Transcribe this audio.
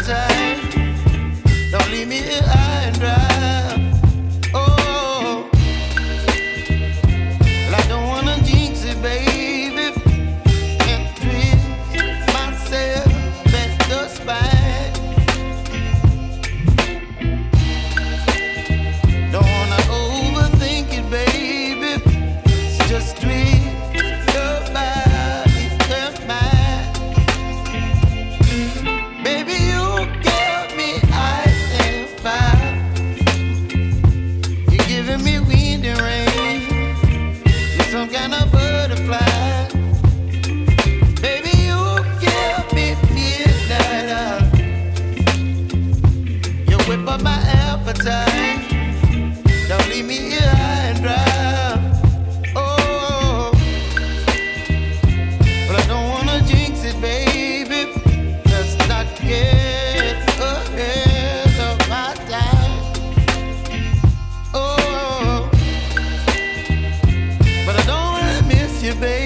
appetite. Don't leave me here high and dry. Oh, well, I don't wanna jinx it, baby, and twist myself at the spine. Don't wanna overthink it, baby. It's just twist your body and mine. Baby, you give me ice and fire. You're giving me wind and rain. You're some kind of butterfly. Baby, you give me midnight. You whip up my appetite. Don't leave me here high and dry. Oh, but I don't wanna jinx it, baby. Let's not get ahead of my time. Oh, but I don't wanna miss you, baby.